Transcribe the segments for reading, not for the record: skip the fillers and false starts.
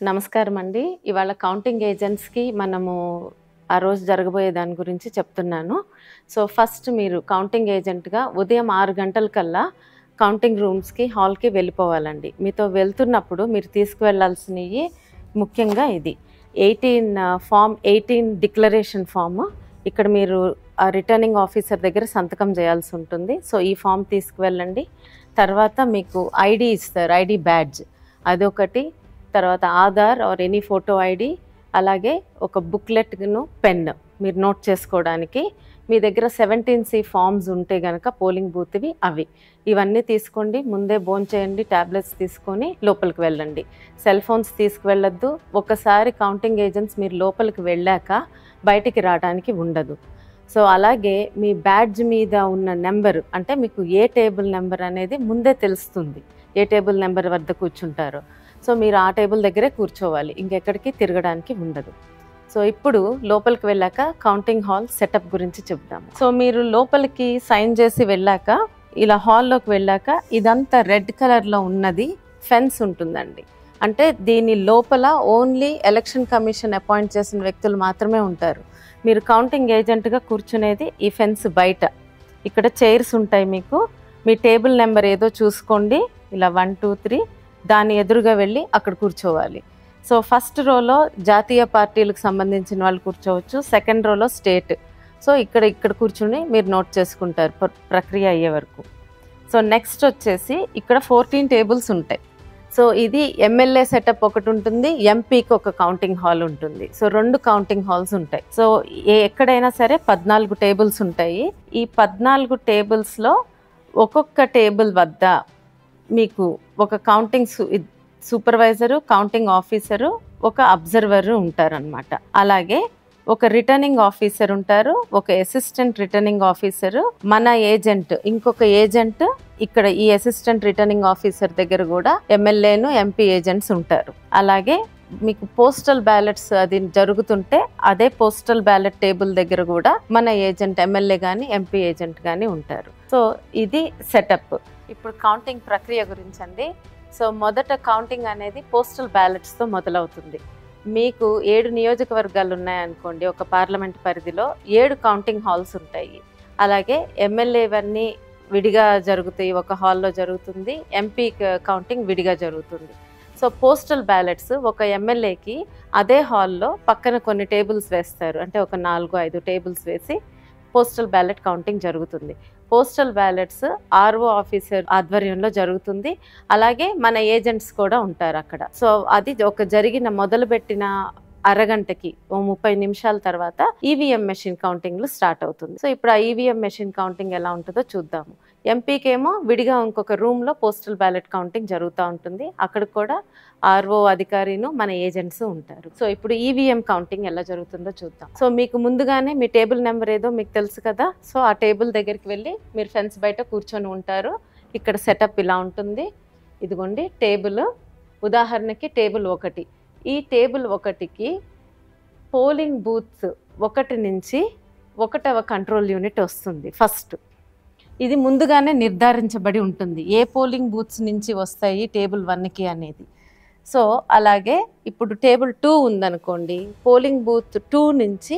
నమస్కారం అండి. ఇవాళ కౌంటింగ్ ఏజెంట్స్‌కి మనము ఆ రోజు జరగబోయే దాని గురించి చెప్తున్నాను. సో, ఫస్ట్ మీరు కౌంటింగ్ ఏజెంట్‌గా ఉదయం 6 గంటలకల్లా కౌంటింగ్ రూమ్స్‌కి, హాల్‌కి వెళ్ళిపోవాలండి. మీతో వెళ్తున్నప్పుడు మీరు తీసుకువెళ్ళాల్సినయి ముఖ్యంగా ఇది 18 డిక్లరేషన్ ఫామ్. ఇక్కడ మీరు ఆ రిటర్నింగ్ ఆఫీసర్ దగ్గర సంతకం చేయాల్సి ఉంటుంది. సో, ఈ ఫామ్ తీసుకువెళ్ళండి. తర్వాత మీకు ఐడీ ఇస్తారు, ఐడీ బ్యాడ్జ్ అదొకటి. తర్వాత Aadhaar or any photo ID, అలాగే ఒక బుక్లెట్ను, పెన్ మీరు నోట్ చేసుకోవడానికి. మీ దగ్గర 17C ఫామ్స్ ఉంటే కనుక పోలింగ్ బూత్వి అవి ఇవన్నీ తీసుకోండి. ముందే భోంచేయండి, ట్యాబ్లెట్స్ తీసుకొని లోపలికి వెళ్ళండి. సెల్ ఫోన్స్ తీసుకువెళ్ళొద్దు. ఒకసారి కౌంటింగ్ ఏజెంట్స్ మీరు లోపలికి వెళ్ళాక బయటికి రావడానికి ఉండదు. సో, అలాగే మీ బ్యాడ్జ్ మీద ఉన్న నెంబరు, అంటే మీకు ఏ టేబుల్ నెంబర్ అనేది ముందే తెలుస్తుంది, ఏ టేబుల్ నెంబర్ వద్ద కూర్చుంటారో. సో, మీరు ఆ టేబుల్ దగ్గరే కూర్చోవాలి, ఇంకెక్కడికి తిరగడానికి ఉండదు. సో, ఇప్పుడు లోపలికి వెళ్ళాక కౌంటింగ్ హాల్ సెటప్ గురించి చెప్దాము. సో, మీరు లోపలికి సైన్ చేసి వెళ్ళాక ఇలా హాల్లోకి వెళ్ళాక ఇదంతా రెడ్ కలర్లో ఉన్నది ఫెన్స్ ఉంటుందండి. అంటే దీని లోపల ఓన్లీ ఎలక్షన్ కమిషన్ అపాయింట్ చేసిన వ్యక్తులు మాత్రమే ఉంటారు. మీరు కౌంటింగ్ ఏజెంట్గా కూర్చునేది ఈ ఫెన్స్ బయట. ఇక్కడ చైర్స్ ఉంటాయి మీకు. మీ టేబుల్ నెంబర్ ఏదో చూసుకోండి, ఇలా 1 2 3 దాని ఎదురుగా వెళ్ళి అక్కడ కూర్చోవాలి. సో, ఫస్ట్ రోలో జాతీయ పార్టీలకు సంబంధించిన వాళ్ళు కూర్చోవచ్చు, సెకండ్ రోలో స్టేట్. సో, ఇక్కడ కూర్చుని మీరు నోట్ చేసుకుంటారు ప్రక్రియ అయ్యే వరకు. సో, నెక్స్ట్ వచ్చేసి ఇక్కడ 14 టేబుల్స్ ఉంటాయి. సో, ఇది ఎమ్మెల్యే సెటప్ ఒకటి ఉంటుంది, ఎంపీకి ఒక కౌంటింగ్ హాల్ ఉంటుంది. సో, 2 కౌంటింగ్ హాల్స్ ఉంటాయి. సో, ఎక్కడైనా సరే 14 టేబుల్స్ ఉంటాయి. ఈ 14 టేబుల్స్లో ఒక్కొక్క టేబుల్ వద్ద మీకు ఒక కౌంటింగ్ సూపర్వైజరు, కౌంటింగ్ ఆఫీసరు, ఒక అబ్జర్వరు ఉంటారనమాట. అలాగే ఒక రిటర్నింగ్ ఆఫీసర్ ఉంటారు, ఒక అసిస్టెంట్ రిటర్నింగ్ ఆఫీసరు, మన ఏజెంట్, ఇంకొక ఏజెంట్. ఇక్కడ ఈ అసిస్టెంట్ రిటర్నింగ్ ఆఫీసర్ దగ్గర కూడా ఎమ్మెల్యేను, ఎంపీ ఏజెంట్స్ ఉంటారు. అలాగే మీకు పోస్టల్ బ్యాలెట్స్ అది జరుగుతుంటే అదే పోస్టల్ బ్యాలెట్ టేబుల్ దగ్గర కూడా మన ఏజెంట్, ఎమ్మెల్యే కానీ ఎంపీ ఏజెంట్ కానీ ఉంటారు. సో, ఇది సెటప్. ఇప్పుడు కౌంటింగ్ ప్రక్రియ గురించి అండి. సో, మొదట కౌంటింగ్ అనేది పోస్టల్ బ్యాలెట్స్తో మొదలవుతుంది. మీకు 7 నియోజకవర్గాలు ఉన్నాయనుకోండి, ఒక పార్లమెంట్ పరిధిలో 7 కౌంటింగ్ హాల్స్ ఉంటాయి. అలాగే ఎమ్మెల్యేవన్నీ విడిగా జరుగుతాయి, ఒక హాల్లో జరుగుతుంది. ఎంపీ కౌంటింగ్ విడిగా జరుగుతుంది. సో, పోస్టల్ బ్యాలెట్స్ ఒక ఎమ్మెల్యేకి అదే హాల్లో పక్కన కొన్ని టేబుల్స్ వేస్తారు, అంటే ఒక 4 5 టేబుల్స్ వేసి పోస్టల్ బ్యాలెట్ కౌంటింగ్ జరుగుతుంది. పోస్టల్ బ్యాలెట్స్ ఆర్ఓ ఆఫీసర్ ఆధ్వర్యంలో జరుగుతుంది. అలాగే మన ఏజెంట్స్ కూడా ఉంటారు అక్కడ. సో, అది ఒక మొదలుపెట్టిన అరగంటకి 30 నిమిషాల తర్వాత ఈవీఎం మెషిన్ కౌంటింగ్లు స్టార్ట్ అవుతుంది. సో, ఇప్పుడు ఆ ఈవీఎం మెషిన్ కౌంటింగ్ ఎలా ఉంటుందో చూద్దాము. ఎంపీకేమో విడిగా ఇంకొక రూమ్లో పోస్టల్ బ్యాలెట్ కౌంటింగ్ జరుగుతూ ఉంటుంది. అక్కడ కూడా ఆర్ఓ అధికారిను, మన ఏజెంట్స్ ఉంటారు. సో, ఇప్పుడు ఈవీఎం కౌంటింగ్ ఎలా జరుగుతుందో చూద్దాం. సో, మీకు ముందుగానే మీ టేబుల్ నెంబర్ ఏదో మీకు తెలుసు కదా. సో, ఆ టేబుల్ దగ్గరికి వెళ్ళి మీరు ఫెన్స్ బయట కూర్చొని ఉంటారు. ఇక్కడ సెటప్ ఇలా ఉంటుంది. ఇదిగోండి టేబుల్. ఉదాహరణకి టేబుల్ 1. ఈ టేబుల్ 1కి పోలింగ్ బూత్స్ 1 నుంచి 1వ కంట్రోల్ యూనిట్ వస్తుంది ఫస్ట్. ఇది ముందుగానే నిర్ధారించబడి ఉంటుంది, ఏ పోలింగ్ బూత్స్ నుంచి వస్తాయి టేబుల్ 1కి అనేది. సో, అలాగే ఇప్పుడు టేబుల్ 2 ఉందనుకోండి, పోలింగ్ బూత్ 2 నుంచి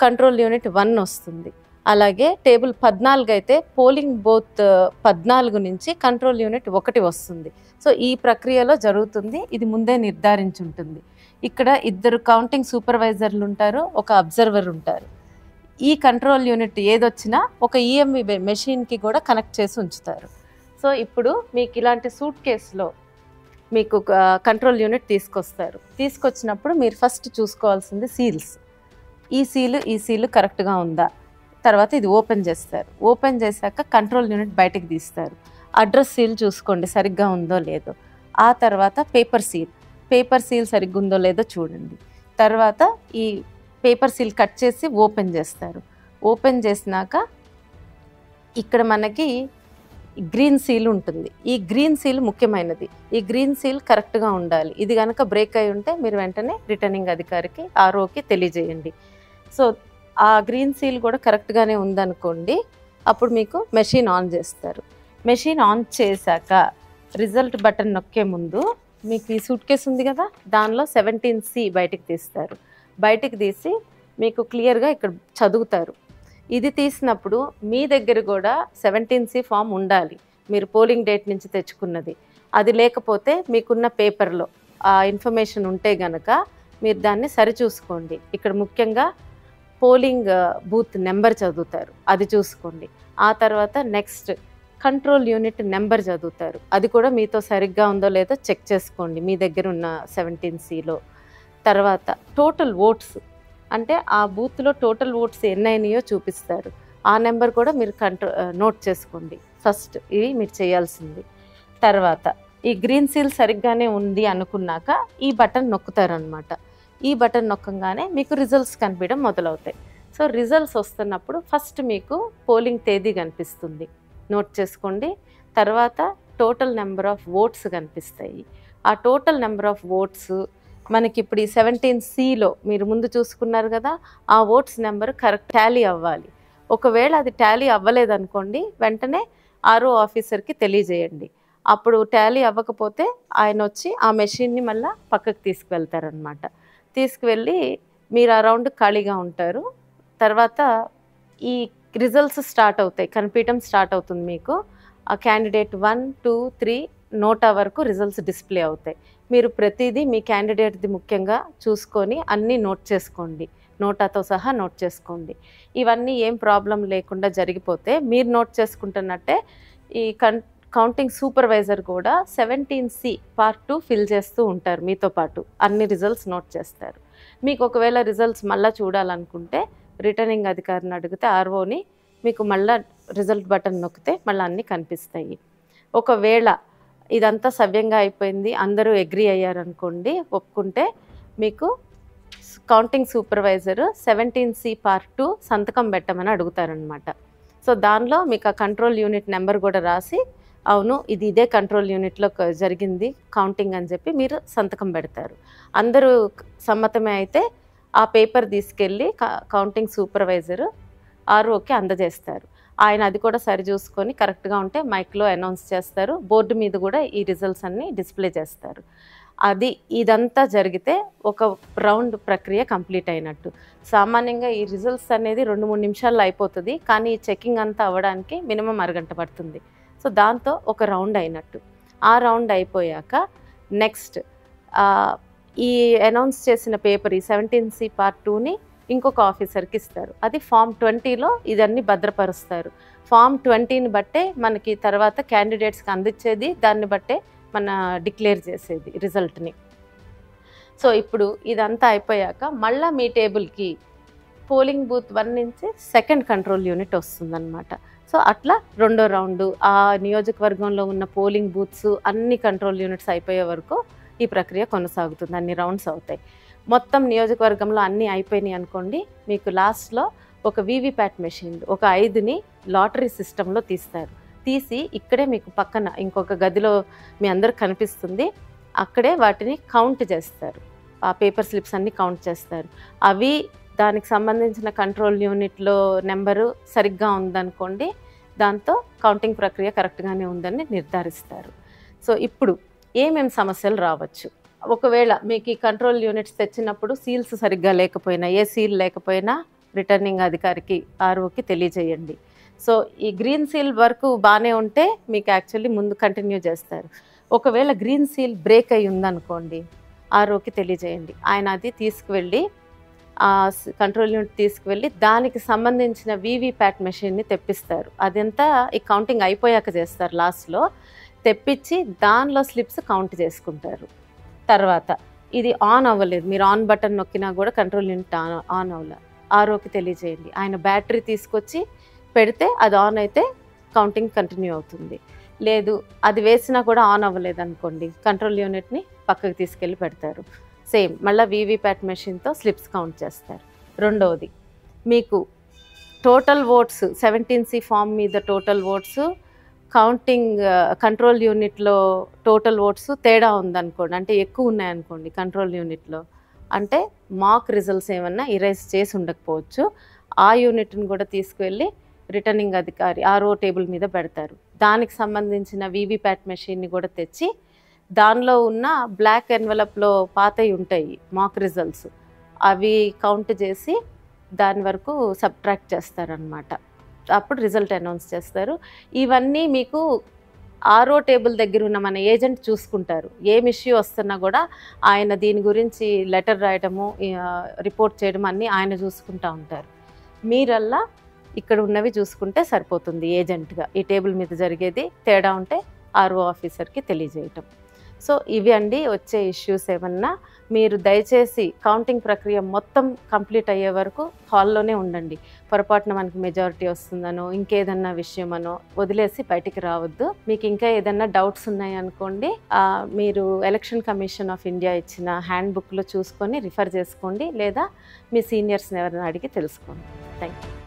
కంట్రోల్ యూనిట్ 1 వస్తుంది. అలాగే టేబుల్ 14 అయితే పోలింగ్ బూత్ 14 నుంచి కంట్రోల్ యూనిట్ 1 వస్తుంది. సో, ఈ ప్రక్రియలో జరుగుతుంది. ఇది ముందే నిర్ధారించుంటుంది. ఇక్కడ 2 కౌంటింగ్ సూపర్వైజర్లు ఉంటారు, ఒక అబ్జర్వర్ ఉంటారు. ఈ కంట్రోల్ యూనిట్ ఏదొచ్చినా ఒక ఈఎంవి మెషిన్కి కూడా కనెక్ట్ చేసి ఉంచుతారు. సో, ఇప్పుడు మీకు ఇలాంటి సూట్ కేసులో మీకు కంట్రోల్ యూనిట్ తీసుకొస్తారు. తీసుకొచ్చినప్పుడు మీరు ఫస్ట్ చూసుకోవాల్సింది సీల్స్. ఈ సీలు కరెక్ట్గా ఉందా. తర్వాత ఇది ఓపెన్ చేస్తారు. ఓపెన్ చేశాక కంట్రోల్ యూనిట్ బయటకు తీస్తారు. అడ్రస్ సీల్ చూసుకోండి సరిగ్గా ఉందో లేదో. ఆ తర్వాత పేపర్ సీల్ సరిగ్గా ఉందో లేదో చూడండి. తర్వాత ఈ పేపర్ సీల్ కట్ చేసి ఓపెన్ చేస్తారు. ఓపెన్ చేసినాక ఇక్కడ మనకి గ్రీన్ సీల్ ఉంటుంది. ఈ గ్రీన్ సీల్ ముఖ్యమైనది. ఈ గ్రీన్ సీల్ కరెక్ట్గా ఉండాలి. ఇది కనుక బ్రేక్ అయి ఉంటే మీరు వెంటనే రిటర్నింగ్ అధికారికి, ఆర్ఓకి తెలియజేయండి. సో, ఆ గ్రీన్ సీల్ కూడా కరెక్ట్గానే ఉందనుకోండి, అప్పుడు మీకు మెషిన్ ఆన్ చేస్తారు. మెషిన్ ఆన్ చేశాక రిజల్ట్ బటన్ నొక్కే ముందు మీకు ఈ సూట్ కేసు ఉంది కదా, దానిలో 17C బయటికి తీస్తారు. బయటికి తీసి మీకు క్లియర్గా ఇక్కడ చదువుతారు. ఇది తీసినప్పుడు మీ దగ్గర కూడా 17C ఫామ్ ఉండాలి, మీరు పోలింగ్ డేట్ నుంచి తెచ్చుకున్నది. అది లేకపోతే మీకున్న పేపర్లో ఆ ఇన్ఫర్మేషన్ ఉంటే గనక మీరు దాన్ని సరిచూసుకోండి. ఇక్కడ ముఖ్యంగా పోలింగ్ బూత్ నెంబర్ చదువుతారు, అది చూసుకోండి. ఆ తర్వాత నెక్స్ట్ కంట్రోల్ యూనిట్ నెంబర్ చదువుతారు, అది కూడా మీతో సరిగ్గా ఉందో లేదో చెక్ చేసుకోండి మీ దగ్గర ఉన్న 17Cలో. తర్వాత టోటల్ ఓట్స్, అంటే ఆ బూత్లో టోటల్ ఓట్స్ ఎన్నైనాయో చూపిస్తారు, ఆ నెంబర్ కూడా మీరు నోట్ చేసుకోండి. ఫస్ట్ ఇది మీరు చేయాల్సింది. తర్వాత ఈ గ్రీన్ సీల్ సరిగ్గానే ఉంది అనుకున్నాక ఈ బటన్ నొక్కుతారనమాట. ఈ బటన్ నొక్కగానే మీకు రిజల్ట్స్ కనిపించడం మొదలవుతాయి. సో రిజల్ట్స్ వస్తున్నప్పుడు ఫస్ట్ మీకు పోలింగ్ తేదీ కనిపిస్తుంది, నోట్ చేసుకోండి. తర్వాత టోటల్ నెంబర్ ఆఫ్ ఓట్స్ కనిపిస్తాయి. ఆ టోటల్ నెంబర్ ఆఫ్ ఓట్స్ మనకి ఇప్పుడు ఈ 17Cలో మీరు ముందు చూసుకున్నారు కదా, ఆ ఓట్స్ నెంబర్ కరెక్ట్ టాలీ అవ్వాలి. ఒకవేళ అది టాలీ అవ్వలేదనుకోండి, వెంటనే ఆర్ఓ ఆఫీసర్కి తెలియజేయండి. అప్పుడు టాలీ అవ్వకపోతే ఆయన వచ్చి ఆ మెషిన్ని మళ్ళీ పక్కకు తీసుకువెళ్తారనమాట. తీసుకువెళ్ళి మీరు ఆ రౌండ్ ఖాళీగా ఉంటారు. తర్వాత ఈ రిజల్ట్స్ స్టార్ట్ అవుతాయి, కనిపించడం స్టార్ట్ అవుతుంది మీకు. ఆ క్యాండిడేట్ 1, 2, 3 నోటా వరకు రిజల్ట్స్ డిస్ప్లే అవుతాయి. మీరు ప్రతిదీ మీ క్యాండిడేట్ది ముఖ్యంగా చూసుకొని అన్నీ నోట్ చేసుకోండి, నోటాతో సహా నోట్ చేసుకోండి. ఇవన్నీ ఏం ప్రాబ్లం లేకుండా జరిగిపోతే మీరు నోట్ చేసుకుంటున్నట్టే ఈ కౌంటింగ్ సూపర్వైజర్ కూడా 17C పార్ట్ 2 ఫిల్ చేస్తూ ఉంటారు, మీతో పాటు అన్ని రిజల్ట్స్ నోట్ చేస్తారు. మీకు ఒకవేళ రిజల్ట్స్ మళ్ళీ చూడాలనుకుంటే రిటర్నింగ్ అధికారిని అడిగితే ఆర్ఓని మీకు మళ్ళీ రిజల్ట్ బటన్ నొక్కితే మళ్ళీ అన్నీ కనిపిస్తాయి. ఒకవేళ ఇదంతా సవ్యంగా అయిపోయింది, అందరూ అగ్రీ అయ్యారనుకోండి, ఒప్పుకుంటే మీకు కౌంటింగ్ సూపర్వైజర్ 17C పార్ట్ 2 సంతకం పెట్టమని అడుగుతారనమాట. సో దానిలో మీకు ఆ కంట్రోల్ యూనిట్ నెంబర్ కూడా రాసి, అవును ఇది ఇదే కంట్రోల్ యూనిట్లో జరిగింది కౌంటింగ్ అని చెప్పి మీరు సంతకం పెడతారు. అందరూ సమ్మతమే అయితే ఆ పేపర్ తీసుకెళ్ళి కౌంటింగ్ సూపర్వైజర్ ఆర్ఓకి అందజేస్తారు. ఆయన అది కూడా సరి చూసుకొని కరెక్ట్గా ఉంటే మైక్లో అనౌన్స్ చేస్తారు, బోర్డు మీద కూడా ఈ రిజల్ట్స్ అన్నీ డిస్ప్లే చేస్తారు. ఇదంతా జరిగితే ఒక రౌండ్ ప్రక్రియ కంప్లీట్ అయినట్టు. సామాన్యంగా ఈ రిజల్ట్స్ అనేది 2-3 నిమిషాల్లో అయిపోతుంది, కానీ ఈ చెకింగ్ అంతా అవ్వడానికి మినిమం అరగంట పడుతుంది. సో దాంతో ఒక రౌండ్ అయినట్టు. ఆ రౌండ్ అయిపోయాక నెక్స్ట్ ఈ అనౌన్స్ చేసిన పేపర్ ఈ 17C పార్ట్ 2ని ఇంకొక ఆఫీసర్కి ఇస్తారు. అది ఫామ్ 20లో ఇదన్నీ భద్రపరుస్తారు. ఫామ్ 20ని బట్టే మనకి తర్వాత క్యాండిడేట్స్కి అందించేది, దాన్ని బట్టే మన డిక్లేర్ చేసేది రిజల్ట్ని. సో ఇప్పుడు ఇదంతా అయిపోయాక మళ్ళీ మీ టేబుల్కి పోలింగ్ బూత్ 1 నుంచి సెకండ్ కంట్రోల్ యూనిట్ వస్తుందన్నమాట. సో అట్లా రెండో రౌండు ఆ నియోజకవర్గంలో ఉన్న పోలింగ్ బూత్స్ అన్ని కంట్రోల్ యూనిట్స్ అయిపోయే వరకు ఈ ప్రక్రియ కొనసాగుతుంది, అన్ని రౌండ్స్ అవుతాయి. మొత్తం నియోజకవర్గంలో అన్నీ అయిపోయినాయి అనుకోండి, మీకు లాస్ట్లో ఒక వీవీప్యాట్ మెషిన్ ఒక 5ని లాటరీ సిస్టంలో తీస్తారు. తీసి ఇక్కడే మీకు పక్కన ఇంకొక గదిలో మీ అందరికి కనిపిస్తుంది, అక్కడే వాటిని కౌంట్ చేస్తారు. ఆ పేపర్ స్లిప్స్ అన్నీ కౌంట్ చేస్తారు. అవి దానికి సంబంధించిన కంట్రోల్ యూనిట్లో నెంబరు సరిగ్గా ఉందనుకోండి, దాంతో కౌంటింగ్ ప్రక్రియ కరెక్ట్గానే ఉందని నిర్ధారిస్తారు. సో ఇప్పుడు ఏమేమి సమస్యలు రావచ్చు, ఒకవేళ మీకు ఈ కంట్రోల్ యూనిట్స్ తెచ్చినప్పుడు సీల్స్ సరిగ్గా లేకపోయినా, ఏ సీల్ లేకపోయినా రిటర్నింగ్ అధికారికి ఆర్ఓకి తెలియజేయండి. సో ఈ గ్రీన్ సీల్ వరకు బాగానే ఉంటే మీకు యాక్చువల్లీ ముందు కంటిన్యూ చేస్తారు. ఒకవేళ గ్రీన్ సీల్ బ్రేక్ అయి ఉందనుకోండి, ఆర్ఓకి తెలియజేయండి. ఆయన అది తీసుకువెళ్ళి కంట్రోల్ యూనిట్ తీసుకువెళ్ళి దానికి సంబంధించిన వీవీప్యాట్ మెషిన్ని తెప్పిస్తారు. అదంతా ఈ కౌంటింగ్ అయిపోయాక చేస్తారు. లాస్ట్లో తెప్పించి దానిలో స్లిప్స్ కౌంట్ చేసుకుంటారు. తర్వాత ఇది ఆన్ అవ్వలేదు, మీరు ఆన్ బటన్ నొక్కినా కూడా కంట్రోల్ యూనిట్ ఆన్ అవ్వలేదు, ఆర్ఓకి తెలియజేయండి. ఆయన బ్యాటరీ తీసుకొచ్చి పెడితే అది ఆన్ అయితే కౌంటింగ్ కంటిన్యూ అవుతుంది. లేదు అది వేసినా కూడా ఆన్ అవ్వలేదు అనుకోండి, కంట్రోల్ యూనిట్ని పక్కకు తీసుకెళ్ళి పెడతారు. సేమ్ మళ్ళీ వీవీప్యాట్ మెషిన్తో స్లిప్స్ కౌంట్ చేస్తారు. రెండవది మీకు టోటల్ ఓట్స్ 17C ఫామ్ మీద టోటల్ ఓట్స్ కౌంటింగ్ కంట్రోల్ యూనిట్లో టోటల్ ఓట్స్ తేడా ఉందనుకోండి, అంటే ఎక్కువ ఉన్నాయనుకోండి కంట్రోల్ యూనిట్లో, అంటే మాక్ రిజల్ట్స్ ఏమన్నా ఇరేజ్ చేసి ఉండకపోవచ్చు. ఆ యూనిట్ని కూడా తీసుకువెళ్ళి రిటర్నింగ్ అధికారి ఆర్ఓ టేబుల్ మీద పెడతారు. దానికి సంబంధించిన వీవీప్యాట్ మెషిన్ని కూడా తెచ్చి దానిలో ఉన్న బ్లాక్ ఎన్వలప్లో పాతవి ఉంటాయి మాక్ రిజల్ట్స్, అవి కౌంట్ చేసి దాని వరకు సబ్ట్రాక్ట్ చేస్తారనమాట. అప్పుడు రిజల్ట్ అనౌన్స్ చేస్తారు. ఇవన్నీ మీకు ఆర్ఓ టేబుల్ దగ్గర ఉన్న మన ఏజెంట్ చూసుకుంటారు. ఏం ఇష్యూ వస్తున్నా కూడా ఆయన దీని గురించి లెటర్ రాయడము, రిపోర్ట్ చేయడం అన్నీ ఆయన చూసుకుంటూ ఉంటారు. మీరల్లా ఇక్కడ ఉన్నవి చూసుకుంటే సరిపోతుంది. ఏజెంట్గా ఈ టేబుల్ మీద జరిగేది తేడా ఉంటే ఆర్ఓ ఆఫీసర్కి తెలియజేయటం. సో ఇవి అండి వచ్చే ఇష్యూస్. ఏమన్నా మీరు దయచేసి కౌంటింగ్ ప్రక్రియ మొత్తం కంప్లీట్ అయ్యే వరకు హాల్లోనే ఉండండి. పొరపాటున మనకి మెజారిటీ వస్తుందనో ఇంకేదన్నా విషయమనో వదిలేసి బయటికి రావద్దు. మీకు ఇంకా ఏదన్నా డౌట్స్ ఉన్నాయనుకోండి, మీరు ఎలక్షన్ కమిషన్ ఆఫ్ ఇండియా ఇచ్చిన హ్యాండ్ బుక్లో చూసుకొని రిఫర్ చేసుకోండి, లేదా మీ సీనియర్స్ని ఎవరైనా అడిగి తెలుసుకోండి. Thank you.